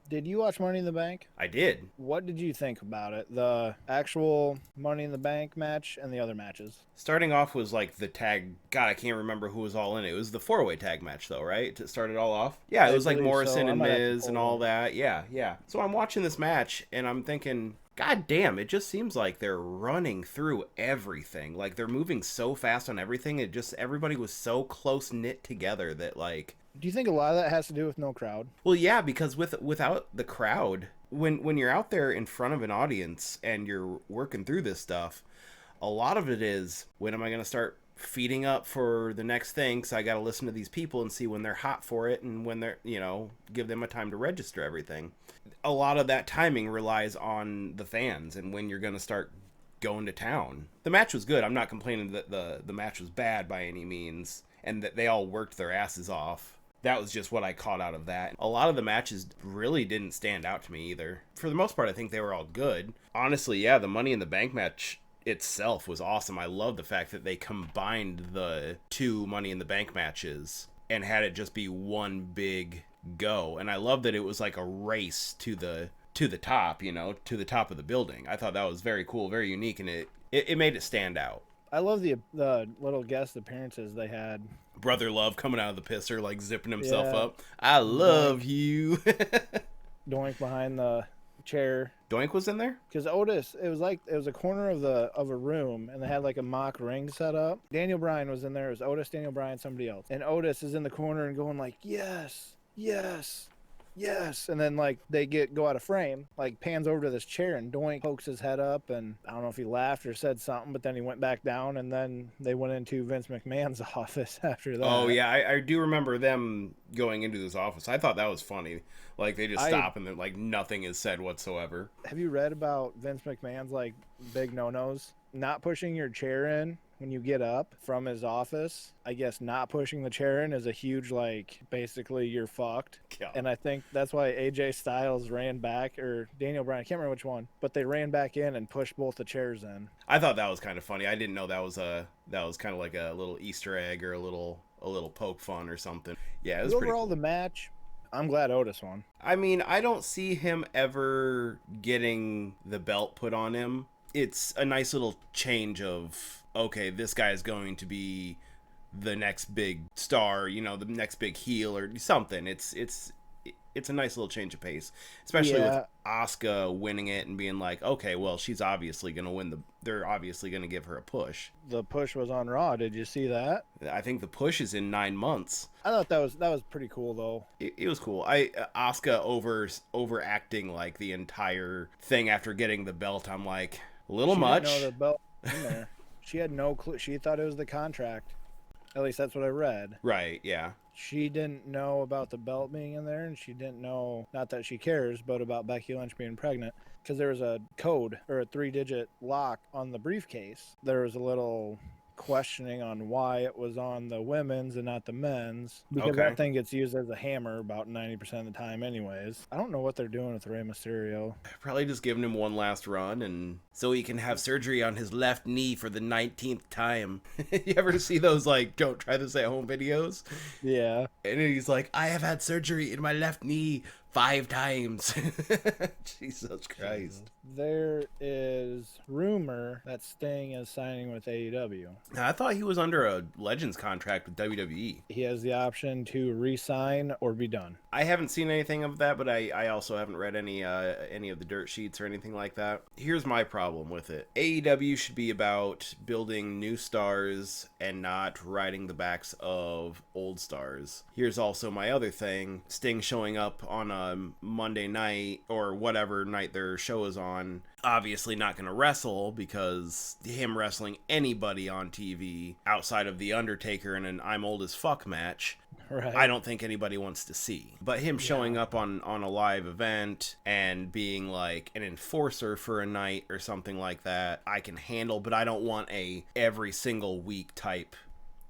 Did you watch Money in the Bank? I did. What did you think about it? The actual Money in the Bank match and the other matches? Starting off was like the tag. God, I can't remember who was all in it. It was the four-way tag match, though, right? To start it all off. Yeah, it I was like believe so. Morrison I and might have to Miz and pull it all up. that. Yeah, yeah. So I'm watching this match and I'm thinking, God damn, it just seems like they're running through everything. Like they're moving so fast on everything. It just everybody was so close knit together that like Do you think a lot of that has to do with no crowd? well, yeah, because without the crowd, when you're out there in front of an audience and you're working through this stuff, a lot of it is when am I going to start feeding up for the next thing? So I got to listen to these people and see when they're hot for it and when they're give them a time to register everything. A lot of that timing relies on the fans and when you're going to start going to town. The match was good. I'm not complaining that the match was bad by any means and that they all worked their asses off. That was just what I caught out of that. A lot of the matches really didn't stand out to me either. For the most part, I think they were all good. Honestly, yeah, the Money in the Bank match itself was awesome. I love the fact that they combined the two Money in the Bank matches and had it just be one big go. And I love that it was like a race to the top, to the top of the building. I thought that was very cool, very unique, and it made it stand out. I love the little guest appearances they had. Brother Love coming out of the pisser, like zipping himself Yeah, up. I love you. Doink behind the chair. Doink was in there? Because Otis, it was a corner of a room, and they had like a mock ring set up. Daniel Bryan was in there. It was Otis, Daniel Bryan, somebody else, and Otis is in the corner and going like, yes, yes, yes, and then like they go out of frame, like pans over to this chair, and Doink pokes his head up, and I don't know if he laughed or said something, but then he went back down, and then they went into Vince McMahon's office after that. Oh, yeah, I do remember them going into this office. I thought that was funny. Like, they just stop and then, like, nothing is said whatsoever. Have you read about Vince McMahon's, like, big no-nos? Not pushing your chair in when you get up from his office. I guess not pushing the chair in is a huge, like, basically you're fucked. Yeah. And I think that's why AJ Styles ran back, or Daniel Bryan, I can't remember which one, but they ran back in and pushed both the chairs in. I thought that was kind of funny. I didn't know that was kind of like a little Easter egg or a little poke fun or something. Yeah, it was pretty Overall, cool. the match, I'm glad Otis won. I mean, I don't see him ever getting the belt put on him. It's a nice little change of, okay, this guy is going to be the next big star, the next big heel or something. It's a nice little change of pace, especially with Asuka winning it and being like, okay, well, she's obviously going to win they're obviously going to give her a push. The push was on Raw. Did you see that? I think the push is in 9 months. I thought that was pretty cool though. It was cool. Asuka overacting like the entire thing after getting the belt. I'm like, a little She much. didn't know the belt was in there. She had no clue. She thought it was the contract. At least that's what I read. Right, yeah. She didn't know about the belt being in there, and she didn't know, not that she cares, but about Becky Lynch being pregnant. Because there was a code or a 3-digit lock on the briefcase. There was a little questioning on why it was on the women's and not the men's, because Okay. that thing gets used as a hammer about 90% of the time anyways. I don't know what they're doing with Rey Mysterio. Probably just giving him one last run and so he can have surgery on his left knee for the 19th time. You ever see those like don't try this at home videos? Yeah. And he's like, I have had surgery in my left knee 5 times. Jesus Christ. There is rumor that Sting is signing with AEW. Now, I thought he was under a Legends contract with WWE. He has the option to re-sign or be done. I haven't seen anything of that, but I also haven't read any of the dirt sheets or anything like that. Here's my problem with it. AEW should be about building new stars and not riding the backs of old stars. Here's also my other thing. Sting showing up on a Monday night or whatever night their show is on. Obviously not going to wrestle because him wrestling anybody on TV outside of The Undertaker in an I'm old as fuck match, Right. I don't think anybody wants to see. But him showing up on a live event and being like an enforcer for a night or something like that, I can handle, but I don't want a every single week type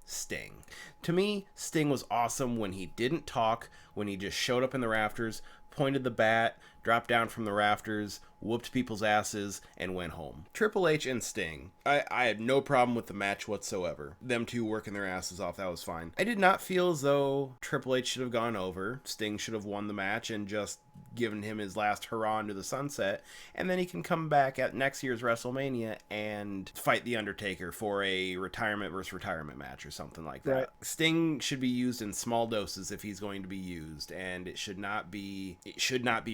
Sting. To me, Sting was awesome when he didn't talk, when he just showed up in the rafters, pointed the bat, dropped down from the rafters, whooped people's asses, and went home. Triple H and Sting. I had no problem with the match whatsoever. Them two working their asses off, that was fine. I did not feel as though Triple H should have gone over. Sting should have won the match and just given him his last hurrah into the sunset, and then he can come back at next year's WrestleMania and fight The Undertaker for a retirement versus retirement match or something like that. Right. Sting should be used in small doses if he's going to be used, and it should not be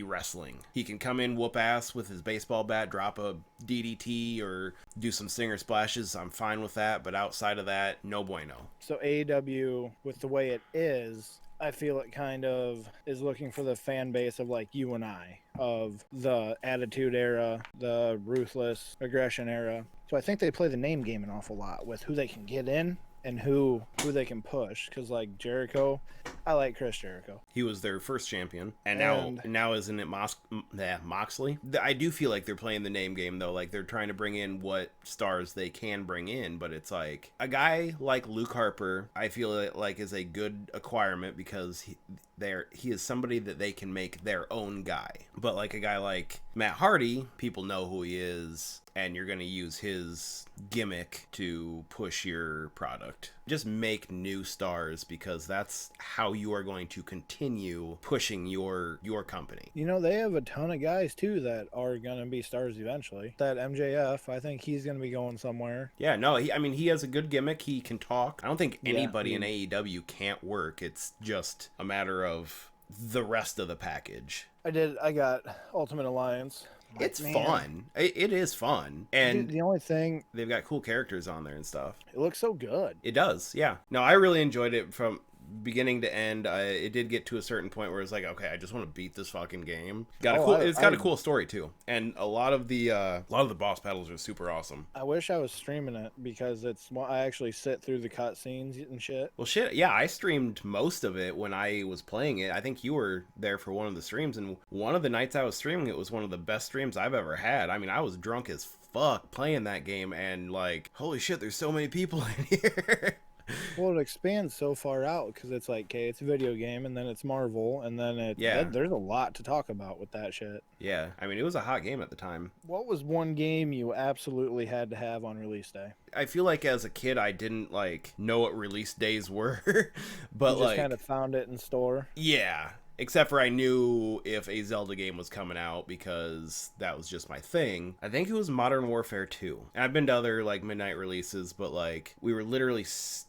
wrestling. He can come in, whoop ass with his baseball bat, drop a DDT, or do some stinger splashes. I'm fine with that, but outside of that, no bueno. So AEW, with the way it is, I feel it kind of is looking for the fan base of like you and I, of the Attitude Era, the Ruthless Aggression Era. So I think they play the name game an awful lot with who they can get in and who they can push. Because like Jericho, I like Chris Jericho. He was their first champion, and now isn't it Moxley? I do feel like they're playing the name game though. Like they're trying to bring in what stars they can bring in, but it's like a guy like Luke Harper. I feel like is a good acquirement because he is somebody that they can make their own guy. But like a guy like Matt Hardy, people know who he is, and you're going to use his gimmick to push your product. Just make new stars, because that's how you are going to continue pushing your company. You know, they have a ton of guys too that are going to be stars eventually. That MJF, I think he's going to be going somewhere. Yeah, no, he has a good gimmick. He can talk. I don't think anybody in AEW can't work. It's just a matter of the rest of the package. I got Ultimate Alliance. It's fun. It is fun. And the only thing, they've got cool characters on there and stuff. It looks so good. It does, yeah. No, I really enjoyed it from beginning to end. It did get to a certain point where it's like, okay, I just want to beat this fucking game. It's got a cool story too, and a lot of the boss battles are super awesome. I wish I was streaming it because I actually sit through the cutscenes and shit. Well, shit, yeah, I streamed most of it when I was playing it. I think you were there for one of the streams, and one of the nights I was streaming it was one of the best streams I've ever had. I mean, I was drunk as fuck playing that game, and like, holy shit, there's so many people in here. Well, it expands so far out because it's like, okay, it's a video game, and then it's Marvel, and then there's a lot to talk about with that shit. Yeah, I mean, it was a hot game at the time. What was one game you absolutely had to have on release day? I feel like as a kid, I didn't like know what release days were, but you just kind of found it in store. Yeah. Except for I knew if a Zelda game was coming out because that was just my thing. I think it was Modern Warfare 2. And I've been to other like midnight releases, but like we were literally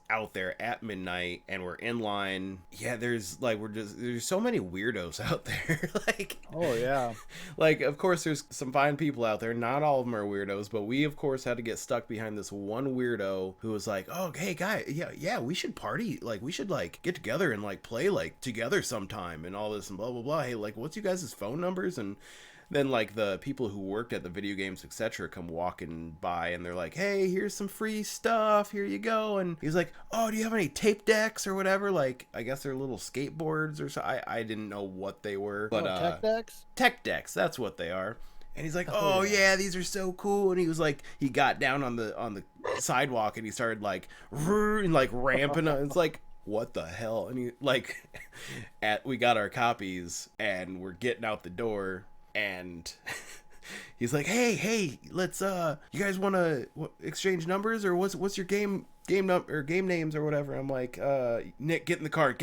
out there at midnight and we're in line. Yeah, there's so many weirdos out there. Like, oh yeah. Like, of course there's some fine people out there. Not all of them are weirdos, but we of course had to get stuck behind this one weirdo who was like, oh, hey guy, yeah, we should party. Like, we should like get together and like play like together sometime and all this and blah blah blah. Hey, like, what's you guys' phone numbers? And then like the people who worked at the video games etc come walking by and they're like, hey, here's some free stuff, here you go. And he's like, oh, do you have any tape decks or whatever? Like, I guess they're little skateboards or so. I didn't know what they were, but tech decks, that's what they are. And he's like, oh yeah, these are so cool. And he was like, he got down on the sidewalk and he started like ramping up. It's like, what the hell? And he like we got our copies and we're getting out the door and he's like, hey, let's you guys want to exchange numbers or what's your game names or whatever. I'm like, Nick, get in the car,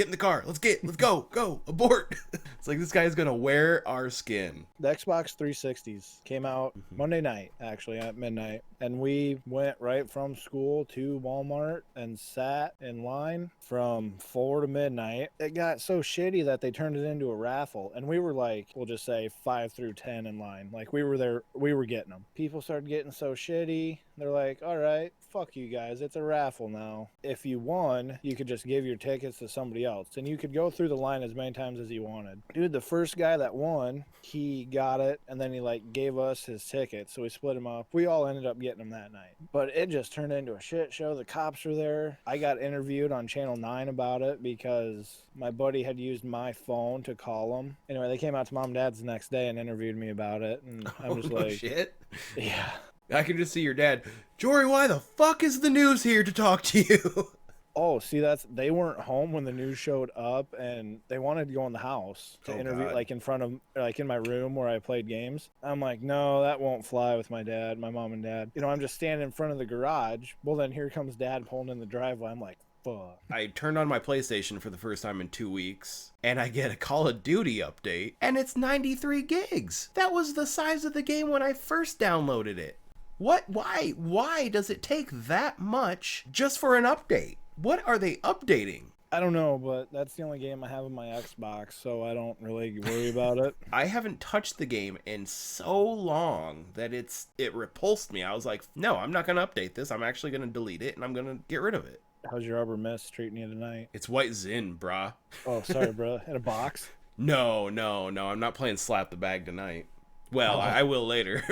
let's go abort. It's like, this guy's gonna wear our skin. The Xbox 360s came out Monday night, actually at midnight, and we went right from school to Walmart and sat in line from 4 to midnight. It got so shitty that they turned it into a raffle, and we were like, we'll just say 5 through 10 in line. Like, we were there, we were getting them. People started getting so shitty. They're like, all right, fuck you guys, it's a raffle now. If you won, you could just give your tickets to somebody else, and you could go through the line as many times as you wanted. Dude, the first guy that won, he got it, and then he like gave us his tickets, so we split him up. We all ended up getting them that night, but it just turned into a shit show. The cops were there. I got interviewed on Channel 9 about it because my buddy had used my phone to call them. Anyway, they came out to Mom and Dad's the next day and interviewed me about it, and I'm just like, shit. Yeah. I can just see your dad, Jory, why the fuck is the news here to talk to you? Oh, see, they weren't home when the news showed up, and they wanted to go in the house to Oh, interview, God. like in front of, like in my room where I played games. I'm like, no, that won't fly with my mom and dad. I'm just standing in front of the garage. Well, then here comes dad pulling in the driveway. I'm like, fuck. I turned on my PlayStation for the first time in 2 weeks, and I get a Call of Duty update, and it's 93 gigs. That was the size of the game when I first downloaded it. What? Why? Why does it take that much just for an update? What are they updating? I don't know, but that's the only game I have on my Xbox, so I don't really worry about it. I haven't touched the game in so long that it repulsed me. I was like, no, I'm not going to update this. I'm actually going to delete it, and I'm going to get rid of it. How's your Arbor Mist treating you tonight? It's White Zin, brah. Oh, sorry, bro. In a box? No. I'm not playing Slap the Bag tonight. Well, I will later.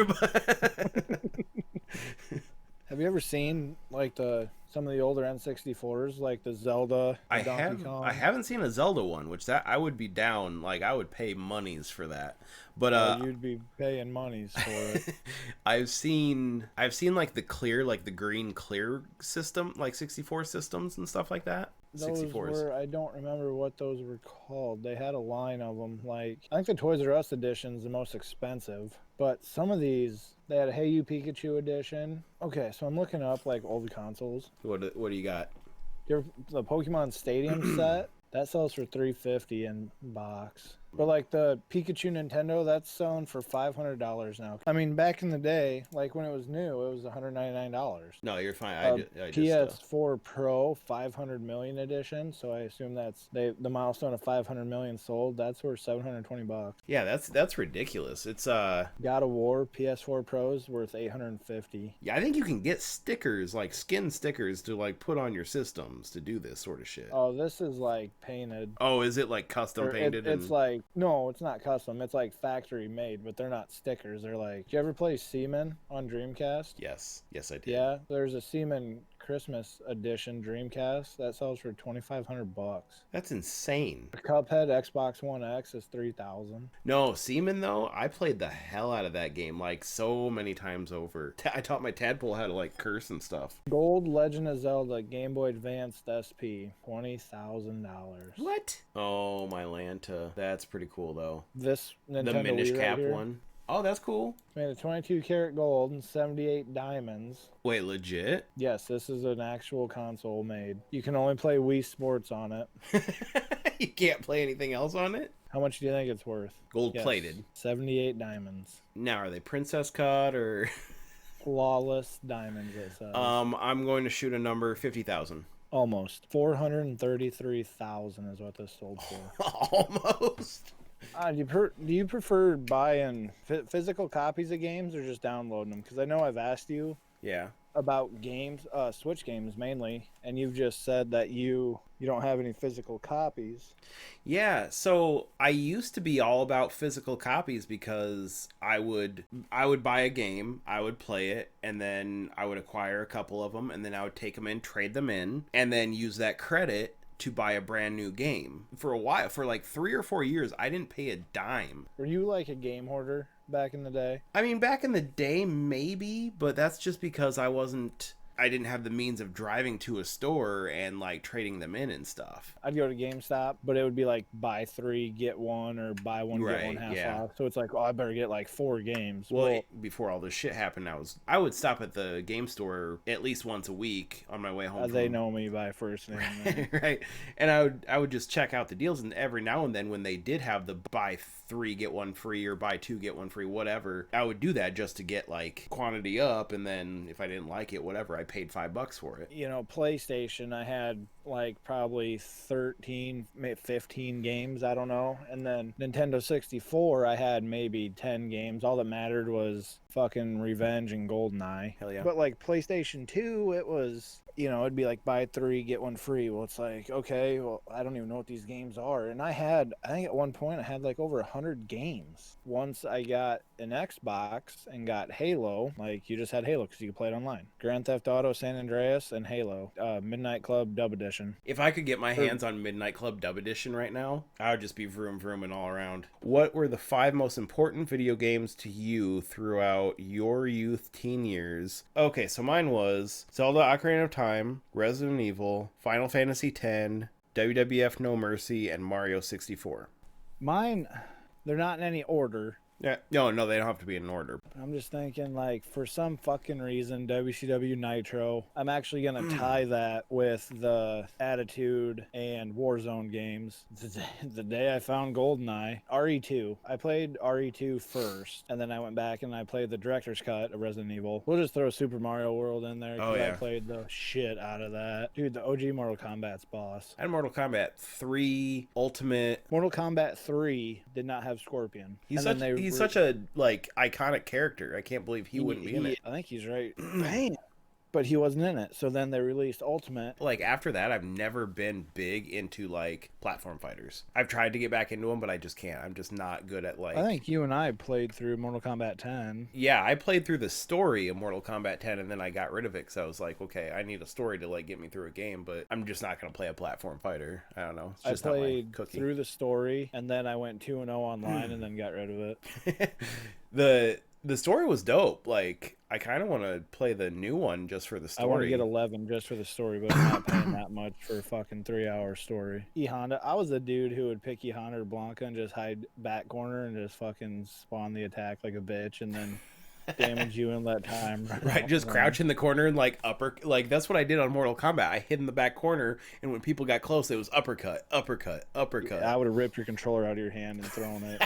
Have you ever seen like some of the older N64s, like the Zelda, the Donkey Kong? I haven't seen a Zelda one, which that I would be down. Like I would pay monies for that. But you'd be paying monies for it. I've seen like the clear, like the green clear system, like 64 systems and stuff like that. Those 64s. were, I don't remember what those were called. They had a line of them. Like, I think the Toys R Us edition is the most expensive, but some of these, they had a Hey You Pikachu edition. Okay, so I'm looking up like old consoles. What do you got? The Pokemon Stadium set, that sells for $350 in box. But like the Pikachu Nintendo, that's selling for $500 now. I mean, back in the day, like when it was new, it was $199. No, you're fine. I just PS4 Pro 500 million edition. So I assume that's the milestone of 500 million sold. That's worth $720. Yeah, that's ridiculous. It's God of War PS4 Pros worth $850. Yeah, I think you can get stickers, like skin stickers, to like put on your systems to do this sort of shit. Oh, this is like painted. Oh, is it like custom painted? It's like, no, it's not custom. It's like factory made, but they're not stickers. They're like, did you ever play Seaman on Dreamcast? Yes, I did. Yeah, there's a Seaman Christmas edition Dreamcast that sells for $2,500. That's insane. The Cuphead Xbox One X is $3,000. No, Seaman though, I played the hell out of that game like so many times over. I taught my tadpole how to like curse and stuff. Gold Legend of Zelda Game Boy Advanced SP, $20,000. What? Oh, my Lanta. That's pretty cool though. This Nintendo The Minish Wii Cap right here, one. Oh, that's cool. made of 22 karat gold and 78 diamonds. Wait, legit? Yes, this is an actual console made. You can only play Wii Sports on it. You can't play anything else on it? How much do you think it's worth? Gold Yes, plated. 78 diamonds. Now, are they princess cut or? Flawless diamonds, it says. I'm going to shoot a number 50,000. Almost. 433,000 is what this sold for. Almost. Do you prefer buying physical copies of games or just downloading them? Because I know I've asked you Yeah. about games, Switch games mainly, and you've just said that you don't have any physical copies. Yeah, so I used to be all about physical copies because I would buy a game, I would play it, and then I would acquire a couple of them, and then I would take them in, trade them in, and then use that credit to buy a brand new game. For a while, for like 3 or 4 years, I didn't pay a dime. Were you like a game hoarder back in the day? I mean, back in the day, maybe, but that's just because I didn't have the means of driving to a store and like trading them in and stuff. I'd go to GameStop, but it would be like buy 3 get 1 or buy 1 get 1 half off. So it's like, oh, I better get like 4 games. Well, before all this shit happened, I would stop at the game store at least once a week on my way home. They know me by first name. Right. And I would just check out the deals, and every now and then when they did have the buy 3 get 1 free or buy 2 get 1 free, whatever, I would do that just to get like quantity up, and then if I didn't like it, whatever, I paid $5 for it. You know, PlayStation, I had like probably 13, maybe 15 games, I don't know. And then Nintendo 64, I had maybe 10 games. All that mattered was fucking Revenge and GoldenEye. Hell yeah. But like PlayStation 2, it was, you know, it'd be like buy 3 get 1 free. Well, it's like, okay, well, I don't even know what these games are. And I think at one point I had like over 100 games. Once I got an Xbox and got Halo, like you just had Halo because you could play it online. Grand Theft Auto San Andreas and Halo. Midnight Club Dub Edition. edition. If I could get my hands on Midnight Club Dub Edition right now, I would just be vroom vrooming all around. What were the 5 most important video games to you throughout your youth teen years? Okay, so mine was Zelda Ocarina of Time, Resident Evil, Final Fantasy X, WWF No Mercy, and Mario 64. Mine, they're not in any order. Yeah, no, they don't have to be in order. I'm just thinking, like, for some fucking reason, WCW Nitro, I'm actually going to tie that with the Attitude and Warzone games. The day I found GoldenEye, RE2. I played RE2 first, and then I went back and I played the director's cut of Resident Evil. We'll just throw Super Mario World in there, because I played the shit out of that. Dude, the OG Mortal Kombat's boss. I had Mortal Kombat 3 Ultimate. Mortal Kombat 3 did not have Scorpion. He's such a like iconic character. I can't believe he wouldn't be in it. I think he's right. Damn. But he wasn't in it. So then they released Ultimate. Like after that, I've never been big into like platform fighters. I've tried to get back into them, but I just can't. I'm just not good at like. I think you and I played through Mortal Kombat 10. Yeah, I played through the story of Mortal Kombat 10, and then I got rid of it because I was like, okay, I need a story to like get me through a game, but I'm just not gonna play a platform fighter. I don't know. It's just I played not my cookie. through the story, and then I went 2-0 online, and then got rid of it. The story was dope. Like, I kind of want to play the new one just for the story. I want to get 11 just for the story, but I'm not paying that much for a fucking 3-hour story. E-Honda, I was the dude who would pick E-Honda or Blanca and just hide back corner and just fucking spawn the attack like a bitch and then damage you in that time. Right, just crouch in the corner and like that's what I did on Mortal Kombat. I hid in the back corner, and when people got close, it was uppercut. Yeah, I would have ripped your controller out of your hand and thrown it.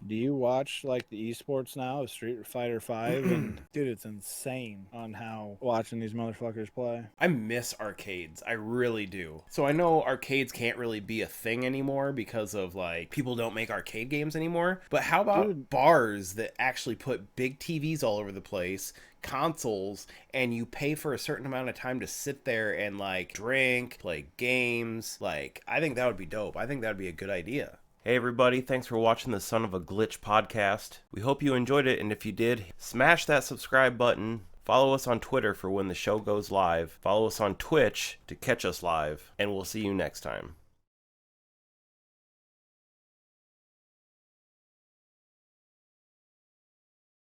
Do you watch like the esports now of Street Fighter 5? And dude, it's insane on how watching these motherfuckers play. I miss arcades. I really do. So I know arcades can't really be a thing anymore because of like people don't make arcade games anymore. But how about bars that actually put big TVs all over the place, consoles, and you pay for a certain amount of time to sit there and like drink, play games? Like, I think that would be dope. I think that would be a good idea. Hey everybody, thanks for watching the Son of a Glitch podcast. We hope you enjoyed it, and if you did, smash that subscribe button. Follow us on Twitter for when the show goes live. Follow us on Twitch to catch us live, and we'll see you next time.